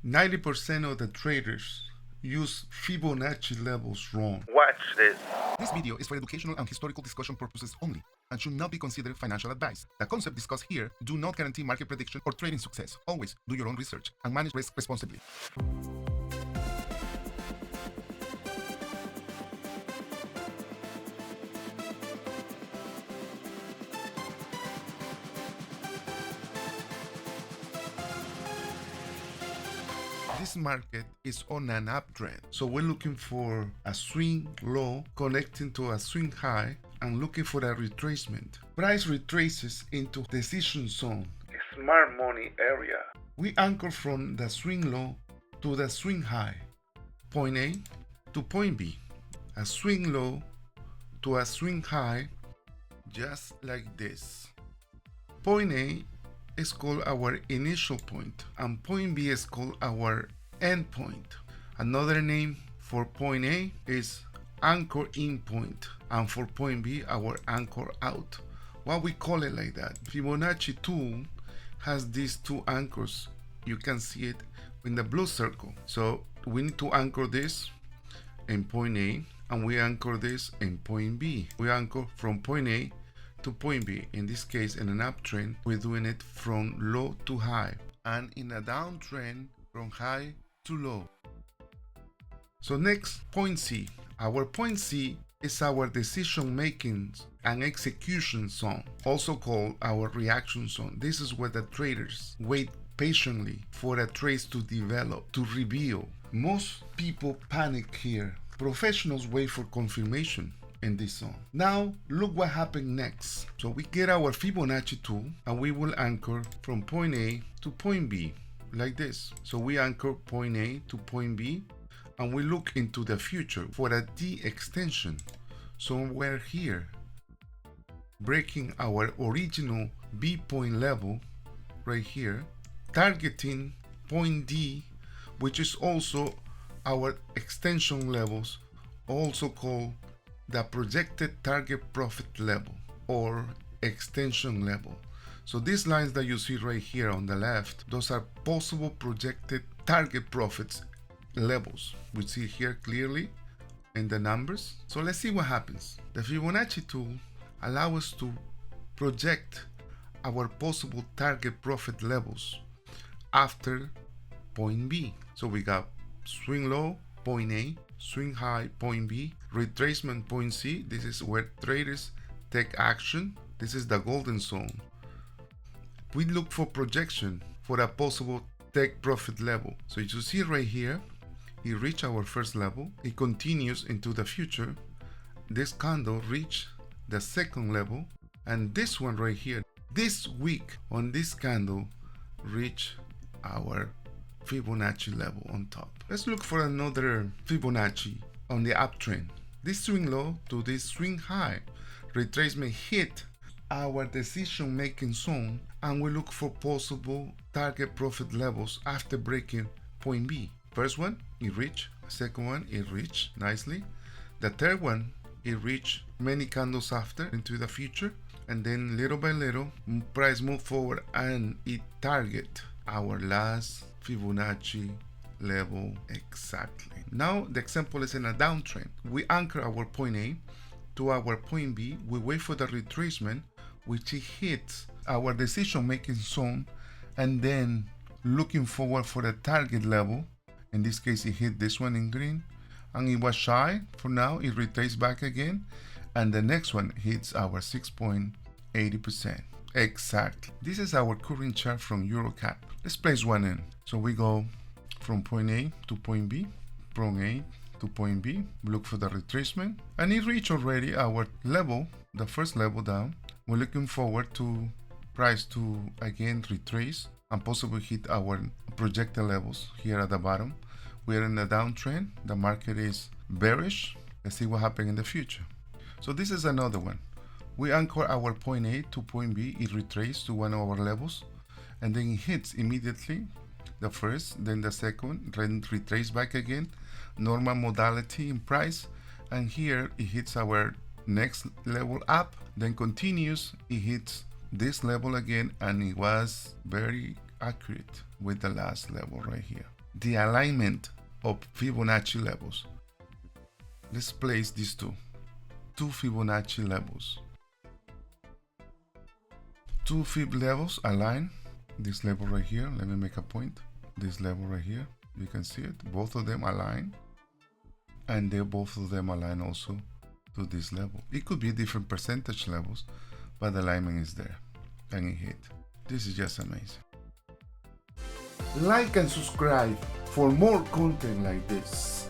90% of the traders use Fibonacci levels wrong. Watch this. This video is for educational and historical discussion purposes only and should not be considered financial advice. The concepts discussed here do not guarantee market prediction or trading success. Always do your own research and manage risk responsibly. This market is on an uptrend, so we're looking for a swing low connecting to a swing high and looking for a retracement. Price retraces into decision zone, Smart money area. we anchor from the swing low to the swing high, point A to point B, a swing low to a swing high, just like this. Point A is called our initial point and point B is called our end point. Another name for point A is anchor in point and for point B our anchor out. Why we call it like that? Fibonacci tool has these two anchors. You can see it in the blue circle. So we need to anchor this in point A and we anchor this in point B. We anchor from point A to point B. In this case, in an uptrend, we're doing it from low to high, and in a downtrend, from high to low. So next, point C. Our point C is our decision making and execution zone, also called our reaction zone. This is where the traders wait patiently for a trade to develop, to reveal. Most people panic here. Professionals wait for confirmation in this zone. Now look what happened next. So we get our Fibonacci tool and we will anchor from point A to point B like this. So we anchor point A to point B and we look into the future for a D extension. So we're here breaking our original B point level right here, targeting point D, which is also our extension levels, also called the projected target profit level or extension level. So these lines that you see right here on the left, those are possible projected target profits levels. We see here clearly in the numbers. So let's see what happens. The Fibonacci tool allows us to project our possible target profit levels after point B. So we got swing low, point A, swing high, point B, retracement, point C. This is where traders take action. This is the golden zone. We look for projection for a possible take profit level. So you see right here, it reached our first level. It continues into the future. This candle reached the second level, and this one right here, this week on this candle, reached our Fibonacci level on top. Let's look for another Fibonacci on the uptrend. This swing low to this swing high retracement hit our decision making zone, and we look for possible target profit levels after breaking point B. First one, it reached. Second one, it reached nicely. The third one, it reached many candles after into the future, and then little by little price moved forward and it target our last Fibonacci level exactly. Now the example is in a downtrend. We anchor our point A to our point B. We wait for the retracement, which it hits our decision making zone, and then looking forward for the target level. In this case, it hit this one in green and it was shy. For now, it retraced back again, and the next one hits our 6.80%. Exactly. This is our current chart from EuroCap. Let's place one in. So we go from point A to point B, from A to point B, look for the retracement, and it reached already our level, the first level down. We're looking forward to price to again retrace and possibly hit our projected levels here at the bottom. We're in a downtrend. The market is bearish. Let's see what happens in the future. So this is another one. We anchor our point A to point B, it retraces to one of our levels, and then it hits immediately the first, then the second, then retrace back again, normal modality in price, and here it hits our next level up, then continues, it hits this level again, and it was very accurate. with the last level right here. The alignment of Fibonacci levels. Let's place these two Fibonacci levels. Two Fib levels align. This level right here, let me make a point. This level right here, you can see it. Both of them align. And both of them align also to this level. It could be different percentage levels, but the alignment is there. And it hit. This is just amazing. Like and subscribe for more content like this.